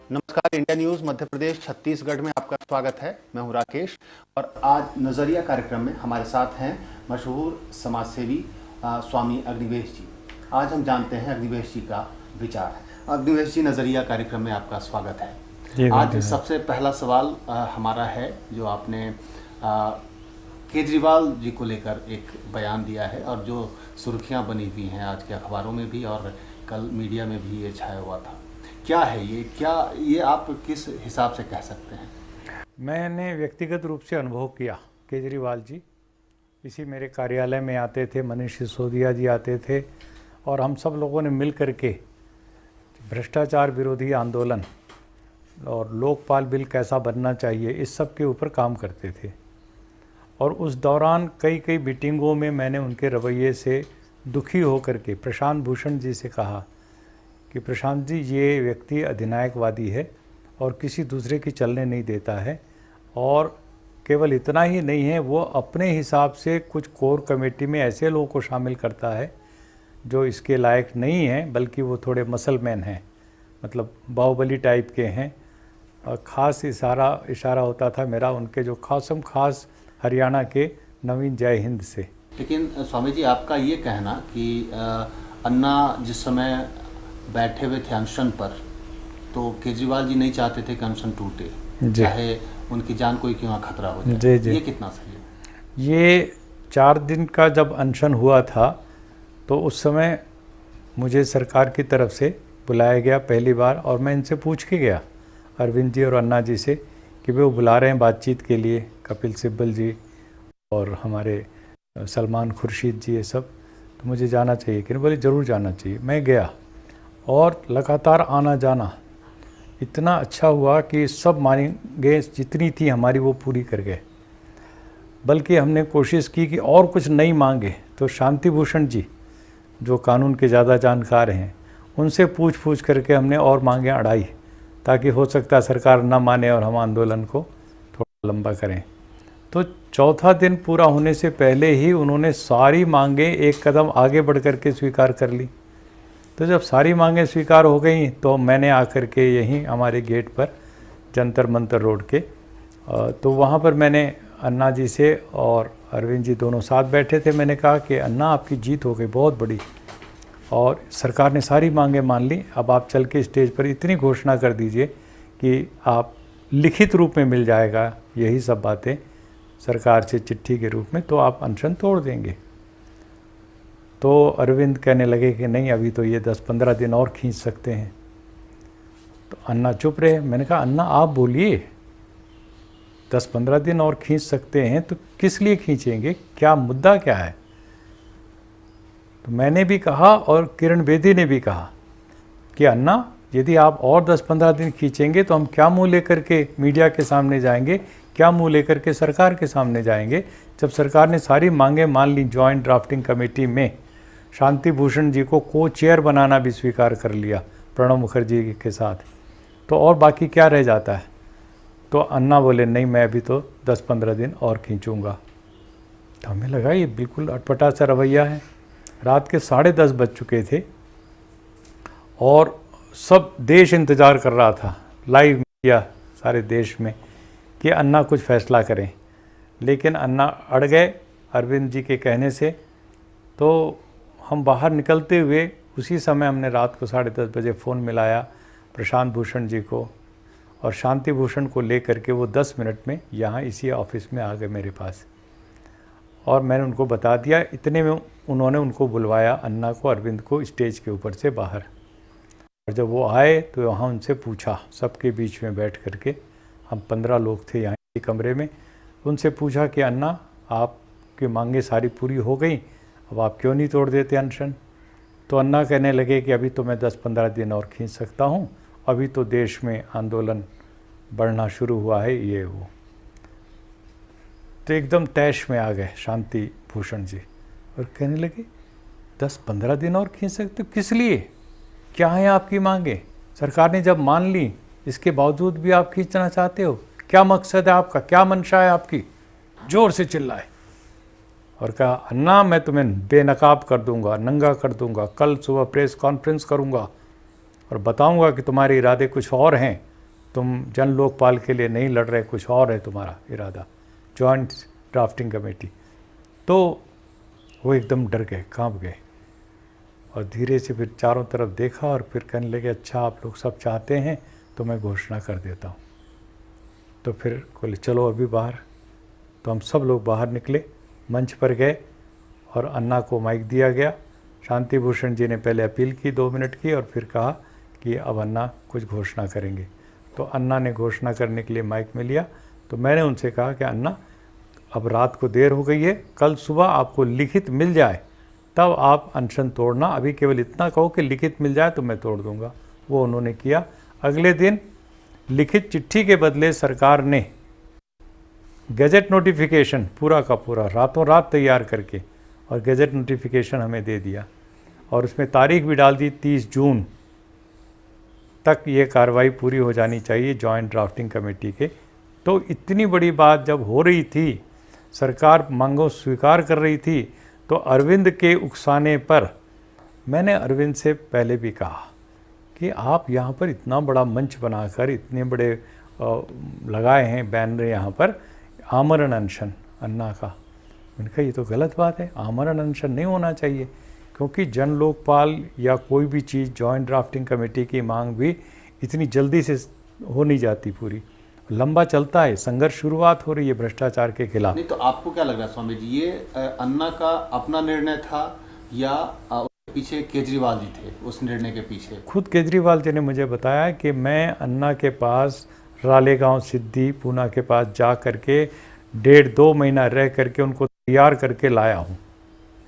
नमस्कार, India news Madhya Pradesh Chhattisgarh में आपका स्वागत है। मैं हूं राकेश और आज नजरिया कार्यक्रम में हमारे साथ हैं मशहूर समाजसेवी स्वामी अग्निवेश जी। आज हम जानते हैं अग्निवेश जी का विचार। अग्निवेश जी, नजरिया कार्यक्रम में आपका स्वागत है। आज सबसे पहला सवाल हमारा है, जो आपने केजरीवाल जी को लेकर एक बयान दिया है और जो सुर्खियां बनी हुई हैं आज के अखबारों में भी और कल मीडिया में भी ये छाया हुआ था। क्या है ये आप किस हिसाब से कह सकते हैं? मैंने व्यक्तिगत रूप से अनुभव किया। केजरीवाल जी इसी मेरे कार्यालय में आते थे, मनीष सिसोदिया जी आते थे और हम सब लोगों ने मिल कर के भ्रष्टाचार विरोधी आंदोलन और लोकपाल बिल कैसा बनना चाहिए, इस सब के ऊपर काम करते थे। और उस दौरान कई मीटिंगों में मैंने उनके रवैये से दुखी होकर के प्रशांत भूषण जी से कहा कि प्रशांत जी, ये व्यक्ति अधिनायकवादी है और किसी दूसरे की चलने नहीं देता है। और केवल इतना ही नहीं है, वो अपने हिसाब से कुछ कोर कमेटी में ऐसे लोगों को शामिल करता है जो इसके लायक नहीं हैं, बल्कि वो थोड़े मसलमैन हैं, मतलब बाहुबली टाइप के हैं। और ख़ास इशारा होता था मेरा उनके जो खास हरियाणा के नवीन जय हिंद से। लेकिन स्वामी जी, आपका ये कहना कि अन्ना जिस समय बैठे हुए थे अनशन पर, तो केजरीवाल जी नहीं चाहते थे कि अनशन टूटे, चाहे उनकी जान कोई क्यों खतरा हो जाए। ये कितना सही है? ये 4 दिन का जब अनशन हुआ था तो उस समय मुझे सरकार की तरफ से बुलाया गया पहली बार, और मैं इनसे पूछ के गया अरविंद जी और अन्ना जी से कि वो बुला रहे हैं बातचीत के लिए, कपिल सिब्बल जी और हमारे सलमान खुर्शीद जी, ये सब, तो मुझे जाना चाहिए कि नहीं? बोले ज़रूर जाना चाहिए। मैं गया और लगातार आना जाना इतना अच्छा हुआ कि सब मांगे जितनी थी हमारी वो पूरी कर गए। बल्कि हमने कोशिश की कि और कुछ नहीं मांगे तो शांति भूषण जी, जो कानून के ज़्यादा जानकार हैं, उनसे पूछ करके हमने और मांगे अड़ाई, ताकि हो सकता है सरकार ना माने और हम आंदोलन को थोड़ा लंबा करें। तो चौथा दिन पूरा होने से पहले ही उन्होंने सारी मांगे एक कदम आगे बढ़ कर के स्वीकार कर ली। तो जब सारी मांगें स्वीकार हो गई तो मैंने आकर के यहीं हमारे गेट पर जंतर मंतर रोड के, तो वहाँ पर मैंने अन्ना जी से और अरविंद जी दोनों साथ बैठे थे। मैंने कहा कि अन्ना, आपकी जीत हो गई बहुत बड़ी और सरकार ने सारी मांगें मान ली। अब आप चल के स्टेज पर इतनी घोषणा कर दीजिए कि आप लिखित रूप में मिल जाएगा यही सब बातें सरकार से चिट्ठी के रूप में, तो आप अनशन तोड़ देंगे। तो अरविंद कहने लगे कि नहीं, अभी तो ये 10-15 दिन और खींच सकते हैं। तो अन्ना चुप रहे। मैंने कहा, अन्ना आप बोलिए, 10-15 दिन और खींच सकते हैं तो किस लिए खींचेंगे, क्या मुद्दा क्या है? तो मैंने भी कहा और किरण बेदी ने भी कहा कि अन्ना, यदि आप और 10-15 दिन खींचेंगे तो हम क्या मुंह लेकर के मीडिया के सामने जाएंगे, क्या मुंह लेकर के सरकार के सामने जाएंगे, जब सरकार ने सारी मांगें मान ली। जॉइंट ड्राफ्टिंग कमेटी में शांति भूषण जी को को चेयर बनाना भी स्वीकार कर लिया प्रणब मुखर्जी के साथ, तो और बाकी क्या रह जाता है? तो अन्ना बोले, नहीं, मैं अभी तो 10-15 दिन और खींचूंगा। तो हमें लगा ये बिल्कुल अटपटा सा रवैया है। रात के 10:30 बज चुके थे और सब देश इंतज़ार कर रहा था, लाइव मीडिया सारे देश में, कि अन्ना कुछ फैसला करें। लेकिन अन्ना अड़ गए अरविंद जी के कहने से। तो हम बाहर निकलते हुए उसी समय हमने रात को 10:30 बजे फ़ोन मिलाया प्रशांत भूषण जी को, और शांति भूषण को ले करके वो 10 मिनट में यहाँ इसी ऑफिस में आ गए मेरे पास। और मैंने उनको बता दिया। इतने में उन्होंने उनको बुलवाया, अन्ना को, अरविंद को, स्टेज के ऊपर से बाहर। और जब वो आए तो वहाँ उनसे पूछा, सबके बीच में बैठ करके, हम 15 लोग थे यहाँ के कमरे में, उनसे पूछा कि अन्ना, आपकी मांगें सारी पूरी हो गई, अब आप क्यों नहीं तोड़ देते अनशन? तो अन्ना कहने लगे कि अभी तो मैं 10-15 दिन और खींच सकता हूँ, अभी तो देश में आंदोलन बढ़ना शुरू हुआ है, ये वो। तो एकदम तैश में आ गए शांति भूषण जी और कहने लगे, 10-15 दिन और खींच सकते हो? किस लिए? क्या है आपकी मांगे? सरकार ने जब मान ली, इसके बावजूद भी आप खींचना चाहते हो? क्या मकसद है आपका, क्या मंशा है आपकी? जोर से चिल्लाए और कहा, अन्ना, मैं तुम्हें बेनकाब कर दूंगा, नंगा कर दूंगा, कल सुबह प्रेस कॉन्फ्रेंस करूंगा और बताऊंगा कि तुम्हारे इरादे कुछ और हैं तुम जन लोकपाल के लिए नहीं लड़ रहे, कुछ और है तुम्हारा इरादा, जॉइंट ड्राफ्टिंग कमेटी। तो वो एकदम डर गए, कांप गए और धीरे से फिर चारों तरफ देखा और फिर कहने लगे अच्छा आप लोग सब चाहते हैं तो मैं घोषणा कर देता हूँ। तो फिर बोले चलो अभी बाहर। तो हम सब लोग बाहर निकले, मंच पर गए और अन्ना को माइक दिया गया। शांति भूषण जी ने पहले अपील की 2 मिनट की और फिर कहा कि अब अन्ना कुछ घोषणा करेंगे। तो अन्ना ने घोषणा करने के लिए माइक में लिया। तो मैंने उनसे कहा कि अन्ना अब रात को देर हो गई है, कल सुबह आपको लिखित मिल जाए तब आप अनशन तोड़ना, अभी केवल इतना कहो कि लिखित मिल जाए तो मैं तोड़ दूंगा। वो उन्होंने किया। अगले दिन लिखित चिट्ठी के बदले सरकार ने गैजेट नोटिफिकेशन पूरा का पूरा रातों रात तैयार करके और गैजेट नोटिफिकेशन हमें दे दिया और उसमें तारीख भी डाल दी 30 जून तक ये कार्रवाई पूरी हो जानी चाहिए जॉइंट ड्राफ्टिंग कमेटी के। तो इतनी बड़ी बात जब हो रही थी, सरकार मांगों स्वीकार कर रही थी, तो अरविंद के उकसाने पर मैंने अरविंद से पहले भी कहा कि आप यहाँ पर इतना बड़ा मंच बनाकर इतने बड़े लगाए हैं बैनर यहाँ पर आमरण अनशन अन्ना का। मैंने कहा ये तो गलत बात है, आमरण अनशन नहीं होना चाहिए, क्योंकि जन लोकपाल या कोई भी चीज़ जॉइंट ड्राफ्टिंग कमेटी की मांग भी इतनी जल्दी से हो नहीं जाती, पूरी लंबा चलता है। संघर्ष शुरुआत हो रही है भ्रष्टाचार के खिलाफ। नहीं तो आपको क्या लग रहा है स्वामी जी, ये अन्ना का अपना निर्णय था या पीछे केजरीवाल जी थे उस निर्णय के पीछे? खुद केजरीवाल जी ने मुझे बताया कि मैं अन्ना के पास रालेगांव सिद्धि पूना के पास जा करके 1.5-2 महीना रह करके उनको तैयार करके लाया हूँ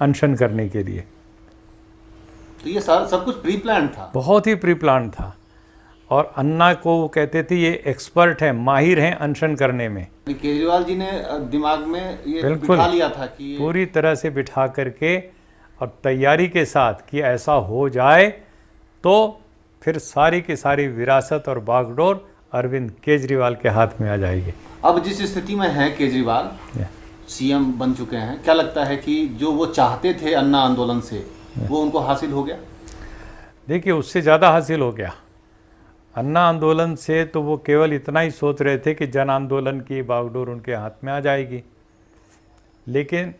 अनशन करने के लिए। तो ये सारा सब कुछ प्री प्लान था? बहुत ही प्री प्लान था। और अन्ना को वो कहते थे ये एक्सपर्ट हैं, माहिर हैं अनशन करने में। केजरीवाल जी ने दिमाग में ये बिल्कुल बिठा लिया था कि पूरी तरह से बिठा करके और तैयारी के साथ कि ऐसा हो जाए तो फिर सारी की सारी विरासत और बागडोर अरविंद केजरीवाल के हाथ में आ जाएगी। अब जिस स्थिति में है केजरीवाल सीएम बन चुके हैं, क्या लगता है कि जो वो चाहते थे अन्ना आंदोलन से वो उनको हासिल हो गया? देखिए उससे ज़्यादा हासिल हो गया। अन्ना आंदोलन से तो वो केवल इतना ही सोच रहे थे कि जन आंदोलन की बागडोर उनके हाथ में आ जाएगी, लेकिन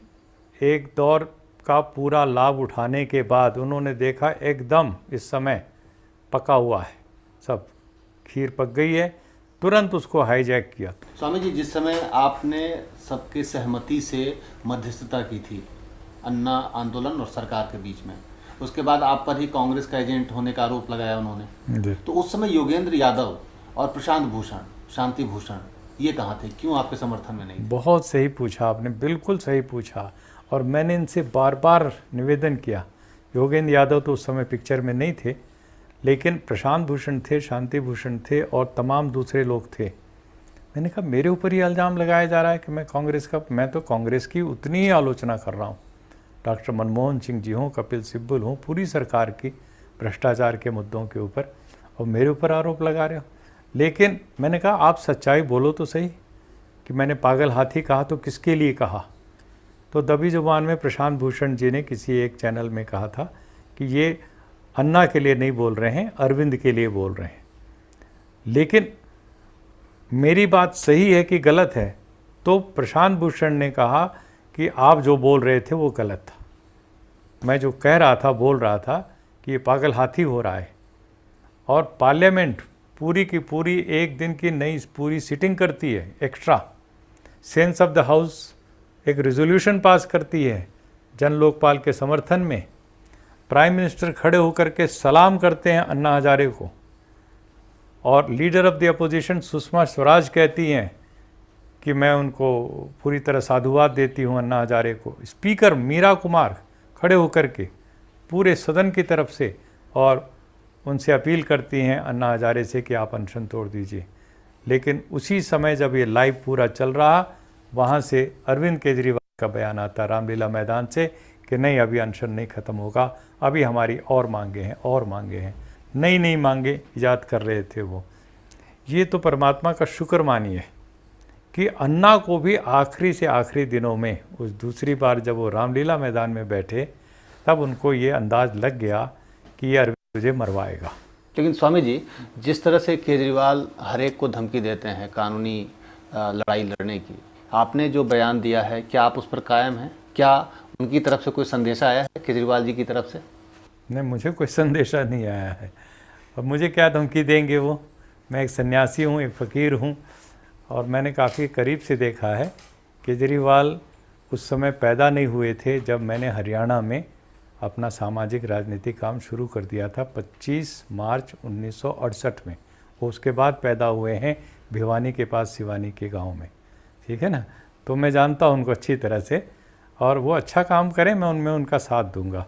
एक दौर का पूरा लाभ उठाने के बाद उन्होंने देखा एकदम इस समय पका हुआ है, सब खीर पक गई है, तुरंत उसको हाईजैक किया। स्वामी जी, जिस समय आपने सबके सहमति से मध्यस्थता की थी अन्ना आंदोलन और सरकार के बीच में, उसके बाद आप पर ही कांग्रेस का एजेंट होने का आरोप लगाया उन्होंने, तो उस समय योगेंद्र यादव और प्रशांत भूषण, शांति भूषण ये कहाँ थे? क्यों आपके समर्थन में नहीं? बहुत सही पूछा आपने, बिल्कुल सही पूछा। और मैंने इनसे बार बार निवेदन किया। योगेंद्र यादव तो उस समय पिक्चर में नहीं थे, लेकिन प्रशांत भूषण थे, शांति भूषण थे और तमाम दूसरे लोग थे। मैंने कहा मेरे ऊपर ही इल्ज़ाम लगाया जा रहा है कि मैं कांग्रेस का, मैं तो कांग्रेस की उतनी ही आलोचना कर रहा हूँ, डॉक्टर मनमोहन सिंह जी हों, कपिल सिब्बल हों, पूरी सरकार की भ्रष्टाचार के मुद्दों के ऊपर, और मेरे ऊपर आरोप लगा रहे हो। लेकिन मैंने कहा आप सच्चाई बोलो तो सही कि मैंने पागल हाथी कहा तो किसके लिए कहा? तो दबी जुबान में प्रशांत भूषण जी ने किसी एक चैनल में कहा था कि ये अन्ना के लिए नहीं बोल रहे हैं, अरविंद के लिए बोल रहे हैं। लेकिन मेरी बात सही है कि गलत है? तो प्रशांत भूषण ने कहा कि आप जो बोल रहे थे वो गलत था, मैं जो कह रहा था, बोल रहा था कि ये पागल हाथी हो रहा है। और पार्लियामेंट पूरी की पूरी एक दिन की नई पूरी सिटिंग करती है, extra sense of the house एक रेजोल्यूशन पास करती है जन लोकपाल के समर्थन में। प्राइम मिनिस्टर खड़े होकर के सलाम करते हैं अन्ना हजारे को, और leader of the opposition Sushma Swaraj कहती हैं कि मैं उनको पूरी तरह साधुवाद देती हूं अन्ना हजारे को। स्पीकर मीरा कुमार खड़े होकर के पूरे सदन की तरफ से और उनसे अपील करती हैं अन्ना हजारे से कि आप अनशन तोड़ दीजिए। लेकिन उसी समय जब ये लाइव पूरा चल रहा, वहाँ से अरविंद केजरीवाल का बयान आता रामलीला मैदान से कि नहीं अभी अनशन नहीं ख़त्म होगा, अभी हमारी और मांगे हैं, और मांगे हैं, नई नई मांगे ईजाद कर रहे थे वो। ये तो परमात्मा का शुक्र मानिए कि अन्ना को भी आखिरी से आखिरी दिनों में, उस दूसरी बार जब वो रामलीला मैदान में बैठे, तब उनको ये अंदाज़ लग गया कि ये अरविंद मुझे मरवाएगा। लेकिन स्वामी जी, जिस तरह से केजरीवाल हर एक को धमकी देते हैं कानूनी लड़ाई लड़ने की, आपने जो बयान दिया है, क्या आप उस पर कायम हैं? क्या उनकी तरफ से कोई संदेश आया है केजरीवाल जी की तरफ से? नहीं, मुझे कोई संदेशा नहीं आया है। अब मुझे क्या धमकी देंगे वो? मैं एक सन्यासी हूँ, एक फ़कीर हूँ, और मैंने काफ़ी करीब से देखा है। केजरीवाल उस समय पैदा नहीं हुए थे जब मैंने हरियाणा में अपना सामाजिक राजनीतिक काम शुरू कर दिया था 25 मार्च 1968 में। वो उसके बाद पैदा हुए हैं भिवानी के पास सिवानी के गांव में, ठीक है ना। तो मैं जानता हूँ उनको अच्छी तरह से, और वो अच्छा काम करें, मैं उनमें उनका साथ दूंगा।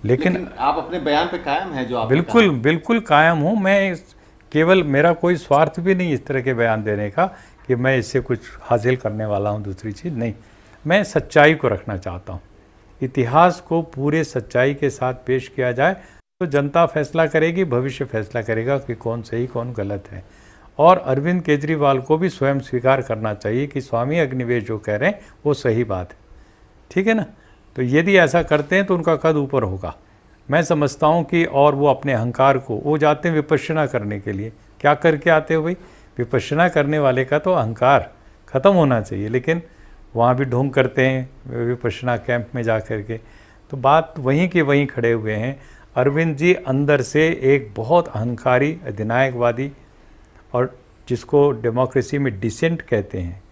लेकिन आप अपने बयान पे कायम हैं जो आपने बिल्कुल बिल्कुल कायम हूँ मैं। केवल मेरा कोई स्वार्थ भी नहीं इस तरह के बयान देने का कि मैं इससे कुछ हासिल करने वाला हूँ दूसरी चीज़, नहीं। मैं सच्चाई को रखना चाहता हूँ। इतिहास को पूरे सच्चाई के साथ पेश किया जाए तो जनता फैसला करेगी, भविष्य फैसला करेगा कि कौन सही कौन गलत है। और अरविंद केजरीवाल को भी स्वयं स्वीकार करना चाहिए कि स्वामी अग्निवेश जो कह रहे हैं वो सही बात है, ठीक है ना। तो यदि ऐसा करते हैं तो उनका कद ऊपर होगा, मैं समझता हूँ कि। और वो अपने अहंकार को, वो जाते हैं विपश्यना करने के लिए, क्या करके आते हो भाई? विपश्यना करने वाले का तो अहंकार ख़त्म होना चाहिए, लेकिन वहाँ भी ढोंग करते हैं विपश्यना कैंप में जा कर के। तो बात वहीं के वहीं खड़े हुए हैं। अरविंद जी अंदर से एक बहुत अहंकारी, अधिनायकवादी, और जिसको डेमोक्रेसी में डिसेंट कहते हैं,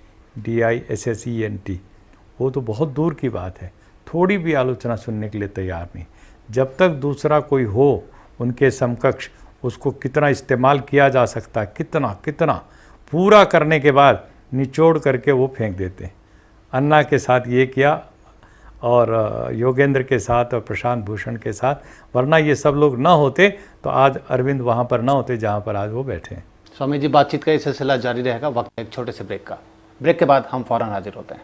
DISSENT, वो तो बहुत दूर की बात है। थोड़ी भी आलोचना सुनने के लिए तैयार नहीं। जब तक दूसरा कोई हो उनके समकक्ष, उसको कितना इस्तेमाल किया जा सकता है, कितना पूरा करने के बाद निचोड़ करके वो फेंक देते हैं। अन्ना के साथ ये किया, और योगेंद्र के साथ और प्रशांत भूषण के साथ, वरना ये सब लोग ना होते तो आज अरविंद वहाँ पर ना होते जहाँ पर आज वो बैठे हैं। स्वामी जी, बातचीत का ये सिलसिला जारी रहेगा। वक्त एक छोटे से ब्रेक का। ब्रेक के बाद हम फौरन हाजिर होते हैं।